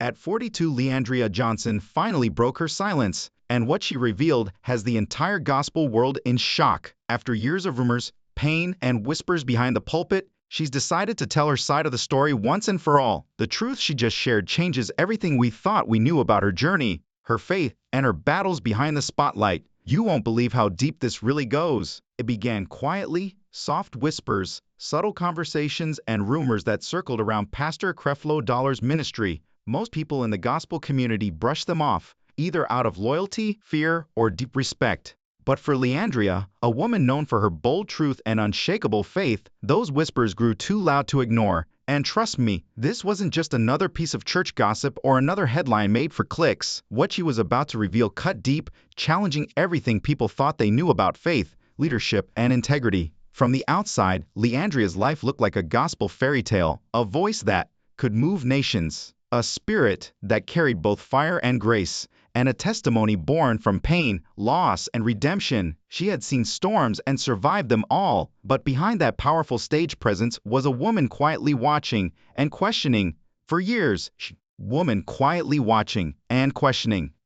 At 42, Leandria Johnson finally broke her silence, and what she revealed has the entire gospel world in shock. After years of rumors, pain, and whispers behind the pulpit, she's decided to tell her side of the story once and for all. The truth she just shared changes everything we thought we knew about her journey, her faith, and her battles behind the spotlight. You won't believe how deep this really goes. It began quietly, soft whispers, subtle conversations, and rumors that circled around Pastor Creflo Dollar's ministry. Most people in the gospel community brushed them off, either out of loyalty, fear, or deep respect. But for Leandria, a woman known for her bold truth and unshakable faith, those whispers grew too loud to ignore. And trust me, this wasn't just another piece of church gossip or another headline made for clicks. What she was about to reveal cut deep, challenging everything people thought they knew about faith, leadership, and integrity. From the outside, Leandria's life looked like a gospel fairy tale, a voice that could move nations, a spirit that carried both fire and grace, and a testimony born from pain, loss, and redemption. She had seen storms and survived them all, but behind that powerful stage presence was a woman quietly watching and questioning. For years,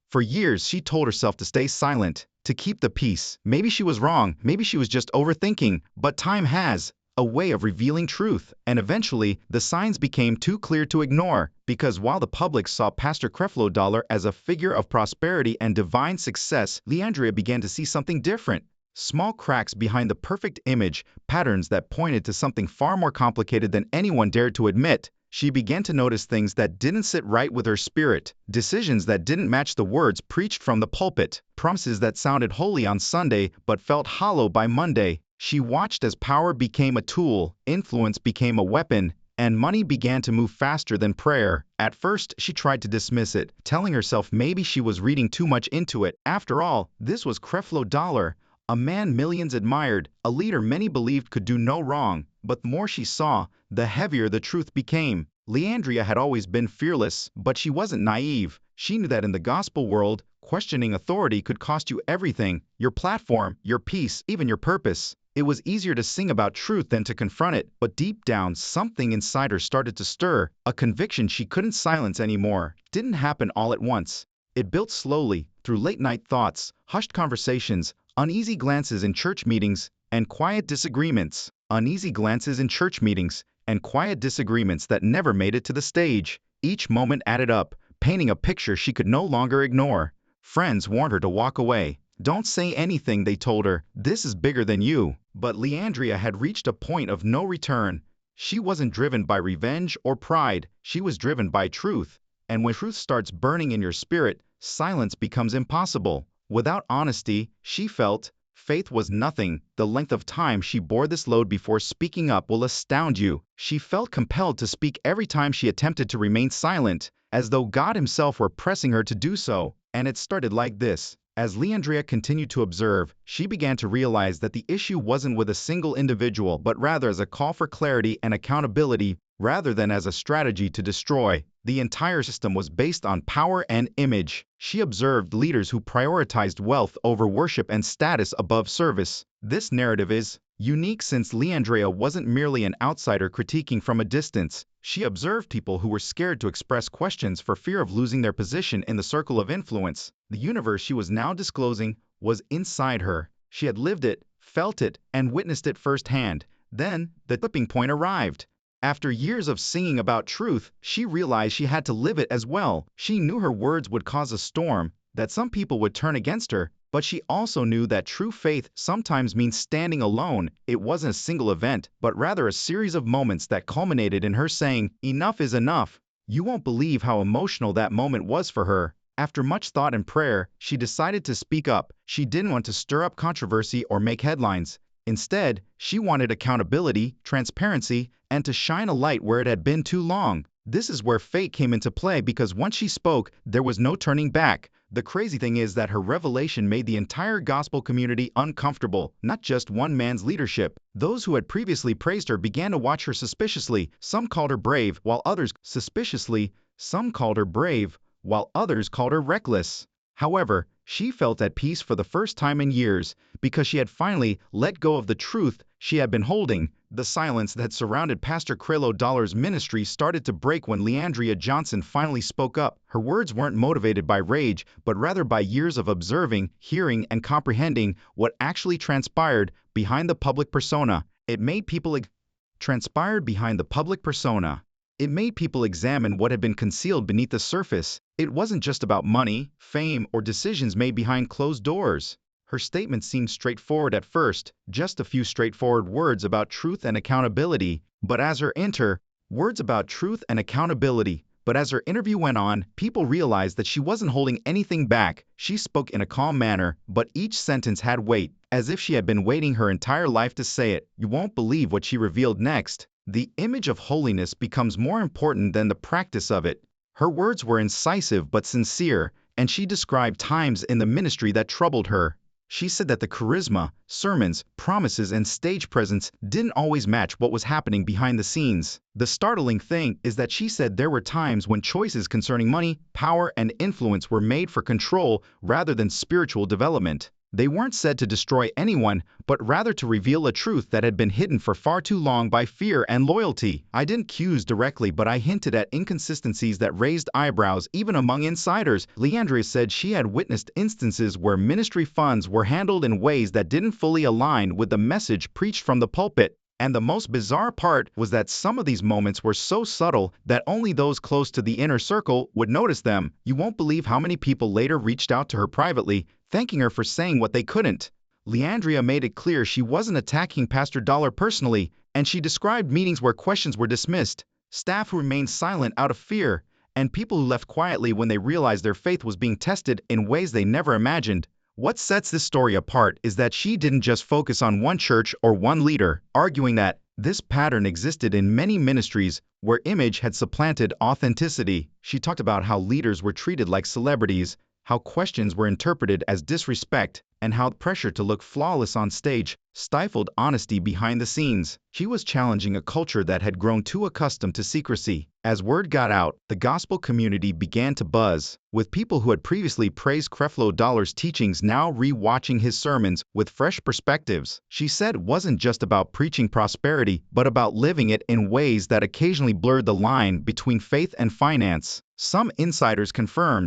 For years, she told herself to stay silent, to keep the peace. Maybe she was wrong, maybe she was just overthinking, but time has a way of revealing truth, and eventually, the signs became too clear to ignore, because while the public saw Pastor Creflo Dollar as a figure of prosperity and divine success, Leandria began to see something different. Small cracks behind the perfect image, patterns that pointed to something far more complicated than anyone dared to admit. She began to notice things that didn't sit right with her spirit, decisions that didn't match the words preached from the pulpit, promises that sounded holy on Sunday but felt hollow by Monday. She watched as power became a tool, influence became a weapon, and money began to move faster than prayer. At first, she tried to dismiss it, telling herself maybe she was reading too much into it. After all, this was Creflo Dollar, a man millions admired, a leader many believed could do no wrong. But the more she saw, the heavier the truth became. Leandria had always been fearless, but she wasn't naive. She knew that in the gospel world, questioning authority could cost you everything: your platform, your peace, even your purpose. It was easier to sing about truth than to confront it, but deep down, something inside her started to stir, a conviction she couldn't silence anymore. It didn't happen all at once. It built slowly, through late-night thoughts, hushed conversations, uneasy glances in church meetings, and quiet disagreements. Uneasy glances in church meetings, and quiet disagreements that never made it to the stage. Each moment added up, painting a picture she could no longer ignore. Friends warned her to walk away. Don't say anything, they told her. This is bigger than you. But Leandria had reached a point of no return. She wasn't driven by revenge or pride. She was driven by truth. And when truth starts burning in your spirit, silence becomes impossible. Without honesty, she felt, faith was nothing. The length of time she bore this load before speaking up will astound you. She felt compelled to speak every time she attempted to remain silent, as though God himself were pressing her to do so. And it started like this. As Leandria continued to observe, she began to realize that the issue wasn't with a single individual, but rather as a call for clarity and accountability, rather than as a strategy to destroy. The entire system was based on power and image. She observed leaders who prioritized wealth over worship and status above service. This narrative is unique since Leandria wasn't merely an outsider critiquing from a distance. She observed people who were scared to express questions for fear of losing their position in the circle of influence. The universe she was now disclosing was inside her. She had lived it, felt it, and witnessed it firsthand. Then, the tipping point arrived. After years of singing about truth, she realized she had to live it as well. She knew her words would cause a storm, that some people would turn against her, but she also knew that true faith sometimes means standing alone. It wasn't a single event, but rather a series of moments that culminated in her saying, "Enough is enough." You won't believe how emotional that moment was for her. After much thought and prayer, she decided to speak up. She didn't want to stir up controversy or make headlines. Instead, she wanted accountability, transparency, and to shine a light where it had been too long. This is where faith came into play, because once she spoke, there was no turning back. The crazy thing is that her revelation made the entire gospel community uncomfortable, not just one man's leadership. Those who had previously praised her began to watch her suspiciously. Some called her brave, while others called her reckless. However, she felt at peace for the first time in years, because she had finally let go of the truth she had been holding. The silence that surrounded Pastor Creflo Dollar's ministry started to break when Andria Johnson finally spoke up. Her words weren't motivated by rage, but rather by years of observing, hearing, and comprehending what actually transpired behind the public persona. It made people transpired behind the public persona. It made people examine what had been concealed beneath the surface. It wasn't just about money, fame, or decisions made behind closed doors. Her statement seemed straightforward at first, just a few straightforward words about truth and accountability, but as her interview went on, people realized that she wasn't holding anything back. She spoke in a calm manner, but each sentence had weight, as if she had been waiting her entire life to say it. You won't believe what she revealed next. The image of holiness becomes more important than the practice of it. Her words were incisive but sincere, and she described times in the ministry that troubled her. She said that the charisma, sermons, promises, and stage presence didn't always match what was happening behind the scenes. The startling thing is that she said there were times when choices concerning money, power, and influence were made for control rather than spiritual development. They weren't said to destroy anyone, but rather to reveal a truth that had been hidden for far too long by fear and loyalty. I didn't accuse directly, but I hinted at inconsistencies that raised eyebrows even among insiders. Andria said she had witnessed instances where ministry funds were handled in ways that didn't fully align with the message preached from the pulpit. And the most bizarre part was that some of these moments were so subtle that only those close to the inner circle would notice them. You won't believe how many people later reached out to her privately, thanking her for saying what they couldn't. Andria made it clear she wasn't attacking Pastor Dollar personally, and she described meetings where questions were dismissed, staff who remained silent out of fear, and people who left quietly when they realized their faith was being tested in ways they never imagined. What sets this story apart is that she didn't just focus on one church or one leader, arguing that this pattern existed in many ministries where image had supplanted authenticity. She talked about how leaders were treated like celebrities, how questions were interpreted as disrespect, and how pressure to look flawless on stage stifled honesty behind the scenes. She was challenging a culture that had grown too accustomed to secrecy. As word got out, the gospel community began to buzz, with people who had previously praised Creflo Dollar's teachings now re-watching his sermons with fresh perspectives. She said it wasn't just about preaching prosperity, but about living it in ways that occasionally blurred the line between faith and finance. Some insiders confirmed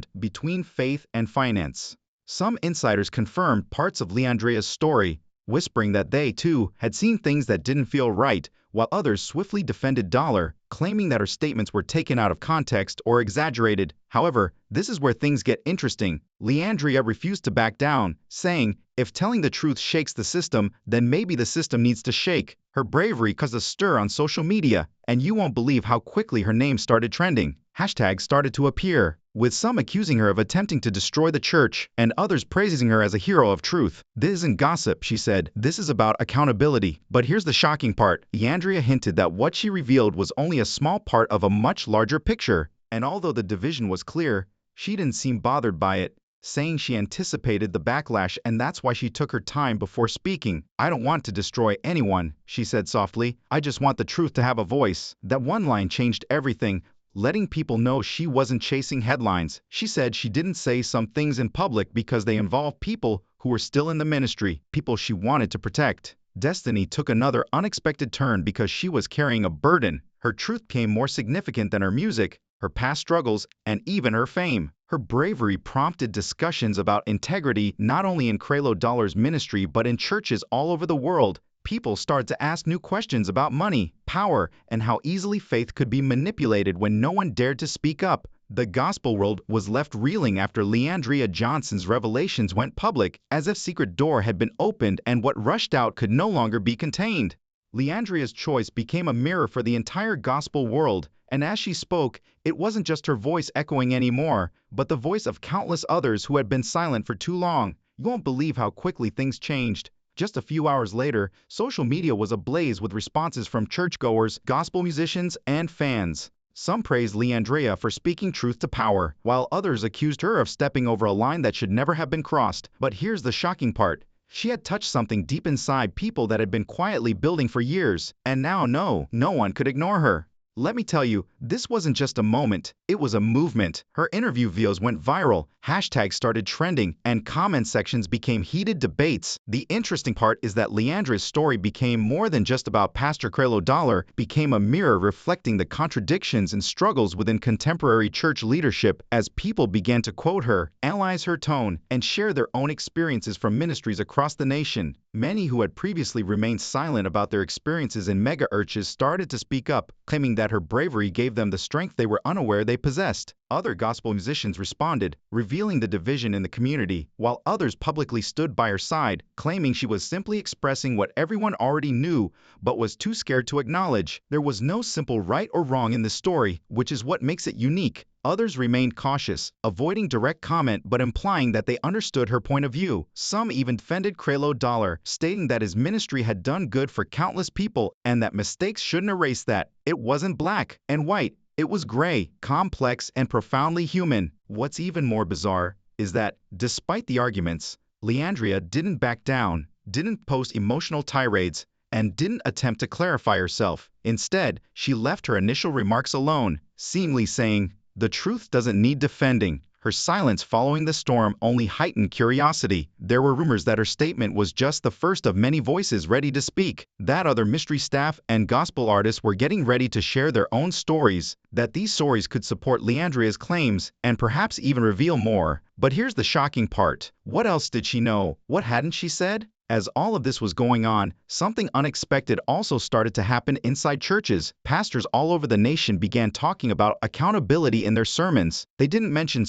parts of Andria's story, whispering that they, too, had seen things that didn't feel right, while others swiftly defended Dollar, claiming that her statements were taken out of context or exaggerated. However, this is where things get interesting. Andria refused to back down, saying, "If telling the truth shakes the system, then maybe the system needs to shake." Her bravery caused a stir on social media, and you won't believe how quickly her name started trending. Hashtags started to appear, with some accusing her of attempting to destroy the church, and others praising her as a hero of truth. "This isn't gossip," she said. "This is about accountability." But here's the shocking part. Andria hinted that what she revealed was only a small part of a much larger picture. And although the division was clear, she didn't seem bothered by it, saying she anticipated the backlash and that's why she took her time before speaking. "I don't want to destroy anyone," she said softly. "I just want the truth to have a voice." That one line changed everything, letting people know she wasn't chasing headlines. She said she didn't say some things in public because they involved people who were still in the ministry, people she wanted to protect. Destiny took another unexpected turn because she was carrying a burden. Her truth became more significant than her music, her past struggles, and even her fame. Her bravery prompted discussions about integrity not only in Creflo Dollar's ministry but in churches all over the world. People started to ask new questions about money, power, and how easily faith could be manipulated when no one dared to speak up. The gospel world was left reeling after Andria Johnson's revelations went public, as if a secret door had been opened and what rushed out could no longer be contained. Andria's choice became a mirror for the entire gospel world, and as she spoke, it wasn't just her voice echoing anymore, but the voice of countless others who had been silent for too long. You won't believe how quickly things changed. Just a few hours later, social media was ablaze with responses from churchgoers, gospel musicians, and fans. Some praised Andria for speaking truth to power, while others accused her of stepping over a line that should never have been crossed. But here's the shocking part. She had touched something deep inside people that had been quietly building for years, and now no one could ignore her. Let me tell you, this wasn't just a moment, it was a movement. Her interview videos went viral, hashtags started trending, and comment sections became heated debates. The interesting part is that Leandria's story became more than just about Pastor Creflo Dollar, became a mirror reflecting the contradictions and struggles within contemporary church leadership as people began to quote her, analyze her tone, and share their own experiences from ministries across the nation. Many who had previously remained silent about their experiences in mega churches started to speak up, claiming that her bravery gave them the strength they were unaware they possessed. Other gospel musicians responded, revealing the division in the community, while others publicly stood by her side, claiming she was simply expressing what everyone already knew but was too scared to acknowledge. There was no simple right or wrong in this story, which is what makes it unique. Others remained cautious, avoiding direct comment but implying that they understood her point of view. Some even defended Creflo Dollar, stating that his ministry had done good for countless people and that mistakes shouldn't erase that. It wasn't black and white. It was gray, complex, and profoundly human. What's even more bizarre is that, despite the arguments, Leandria didn't back down, didn't post emotional tirades, and didn't attempt to clarify herself. Instead, she left her initial remarks alone, seemingly saying, "The truth doesn't need defending." Her silence following the storm only heightened curiosity. There were rumors that her statement was just the first of many voices ready to speak, that other mystery staff and gospel artists were getting ready to share their own stories, that these stories could support Leandria's claims and perhaps even reveal more. But here's the shocking part. What else did she know? What hadn't she said? As all of this was going on, something unexpected also started to happen inside churches. Pastors all over the nation began talking about accountability in their sermons. They didn't mention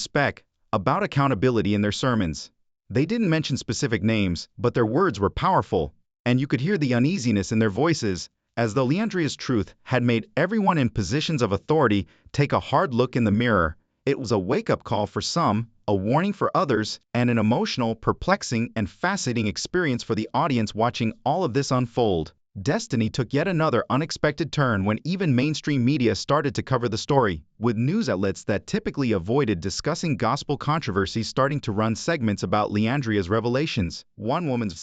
about accountability in their sermons. They didn't mention specific names, but their words were powerful, and you could hear the uneasiness in their voices, as though Leandria's truth had made everyone in positions of authority take a hard look in the mirror. It was a wake-up call for some, a warning for others, and an emotional, perplexing, and fascinating experience for the audience watching all of this unfold. Destiny took yet another unexpected turn when even mainstream media started to cover the story, with news outlets that typically avoided discussing gospel controversies starting to run segments about Leandria's revelations. One woman's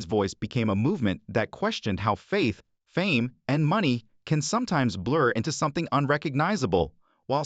voice became a movement that questioned how faith, fame, and money can sometimes blur into something unrecognizable. While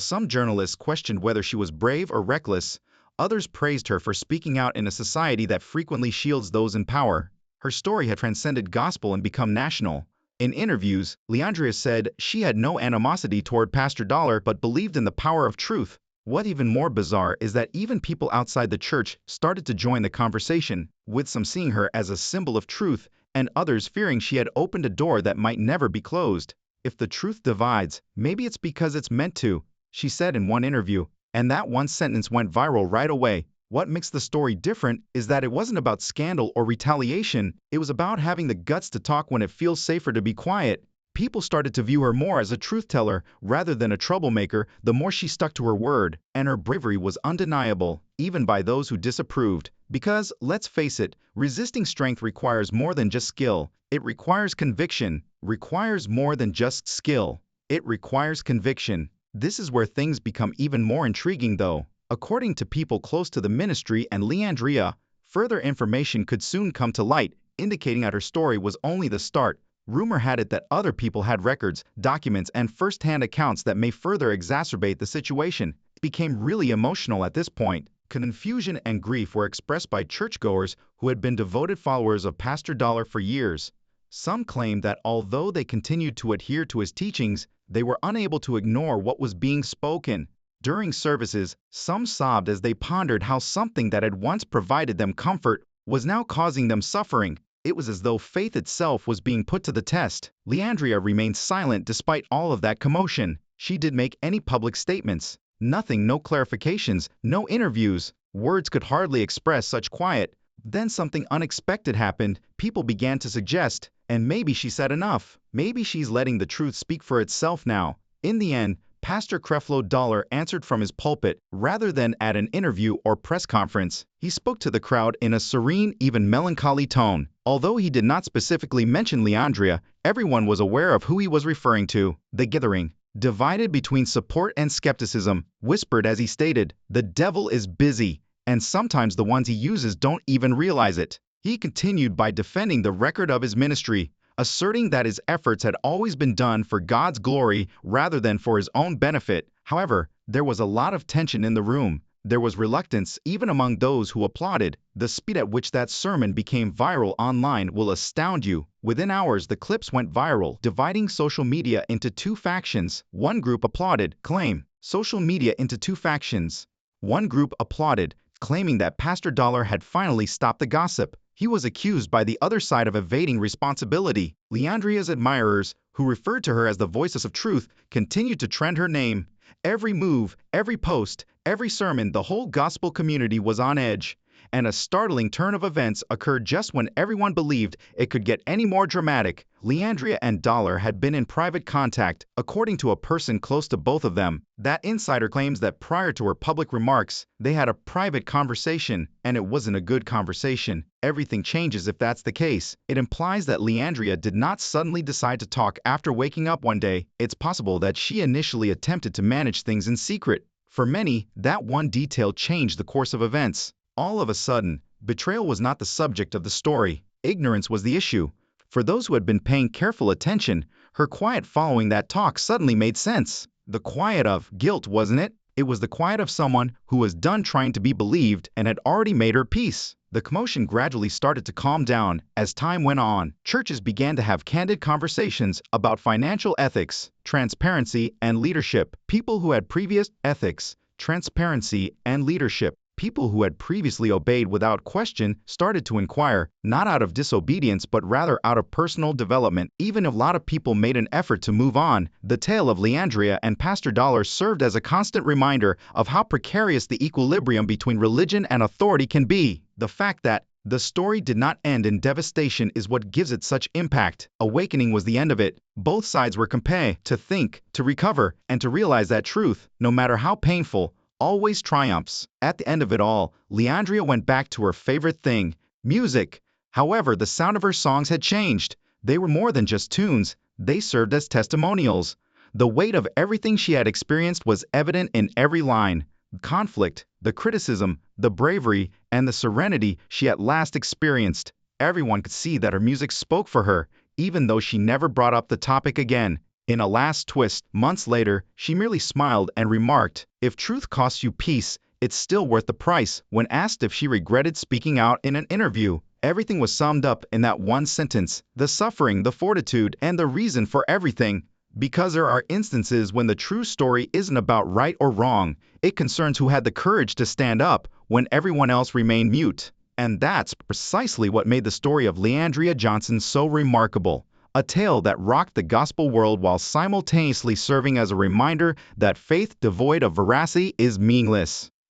some journalists questioned whether she was brave or reckless, others praised her for speaking out in a society that frequently shields those in power. Her story had transcended gospel and become national. In interviews, Leandria said she had no animosity toward Pastor Dollar but believed in the power of truth. What even more bizarre is that even people outside the church started to join the conversation, with some seeing her as a symbol of truth and others fearing she had opened a door that might never be closed. "If the truth divides, maybe it's because it's meant to," she said in one interview, and that one sentence went viral right away. What makes the story different is that it wasn't about scandal or retaliation, it was about having the guts to talk when it feels safer to be quiet. People started to view her more as a truth teller rather than a troublemaker the more she stuck to her word, and her bravery was undeniable, even by those who disapproved. Because, let's face it, resisting strength requires more than just skill. It requires conviction. Requires more than just skill. It requires conviction. This is where things become even more intriguing though. According to people close to the ministry and Leandria, further information could soon come to light, indicating that her story was only the start. Rumor had it that other people had records, documents, and first-hand accounts that may further exacerbate the situation. It became really emotional at this point. Confusion and grief were expressed by churchgoers who had been devoted followers of Pastor Dollar for years. Some claimed that although they continued to adhere to his teachings, they were unable to ignore what was being spoken. During services, some sobbed as they pondered how something that had once provided them comfort was now causing them suffering. It was as though faith itself was being put to the test. Leandria remained silent despite all of that commotion. She didn't make any public statements. Nothing, no clarifications, no interviews. Words could hardly express such quiet. Then something unexpected happened. People began to suggest, and maybe she said enough. Maybe she's letting the truth speak for itself now. In the end, Pastor Creflo Dollar answered from his pulpit rather than at an interview or press conference. He spoke to the crowd in a serene, even melancholy tone. Although he did not specifically mention Leandria, everyone was aware of who he was referring to. The gathering, divided between support and skepticism, whispered as he stated, "The devil is busy, and sometimes the ones he uses don't even realize it." He continued by defending the record of his ministry, asserting that his efforts had always been done for God's glory rather than for his own benefit. However, there was a lot of tension in the room. There was reluctance even among those who applauded. The speed at which that sermon became viral online will astound you. Within hours, the clips went viral, dividing social media into two factions. One group applauded, claim social media into two factions. One group applauded, claiming that Pastor Dollar had finally stopped the gossip. He was accused by the other side of evading responsibility. Andria's admirers, who referred to her as the voice of truth, continued to trend her name. Every move, every post, every sermon, the whole gospel community was on edge. And a startling turn of events occurred just when everyone believed it could get any more dramatic. Andria and Dollar had been in private contact, according to a person close to both of them. That insider claims that prior to her public remarks, they had a private conversation, and it wasn't a good conversation. Everything changes if that's the case. It implies that Andria did not suddenly decide to talk after waking up one day. It's possible that she initially attempted to manage things in secret. For many, that one detail changed the course of events. All of a sudden, betrayal was not the subject of the story. Ignorance was the issue. For those who had been paying careful attention, her quiet following that talk suddenly made sense. The quiet of guilt, wasn't it? It was the quiet of someone who was done trying to be believed and had already made her peace. The commotion gradually started to calm down. As time went on, churches began to have candid conversations about financial ethics, transparency, and leadership. People who had previous ethics, transparency, and leadership. People who had previously obeyed without question started to inquire, not out of disobedience but rather out of personal development. Even if a lot of people made an effort to move on, the tale of Andria and Pastor Dollar served as a constant reminder of how precarious the equilibrium between religion and authority can be. The fact that the story did not end in devastation is what gives it such impact. Awakening was the end of it. Both sides were compelled to think, to recover, and to realize that truth, no matter how painful, always triumphs. At the end of it all, Andria went back to her favorite thing, music. However, the sound of her songs had changed. They were more than just tunes, they served as testimonials. The weight of everything she had experienced was evident in every line. The conflict, the criticism, the bravery, and the serenity she at last experienced. Everyone could see that her music spoke for her, even though she never brought up the topic again. In a last twist, months later, she merely smiled and remarked, "If truth costs you peace, it's still worth the price." When asked if she regretted speaking out in an interview, everything was summed up in that one sentence: the suffering, the fortitude, and the reason for everything. Because there are instances when the true story isn't about right or wrong, it concerns who had the courage to stand up when everyone else remained mute. And that's precisely what made the story of Andria Johnson so remarkable. A tale that rocked the gospel world while simultaneously serving as a reminder that faith devoid of veracity is meaningless.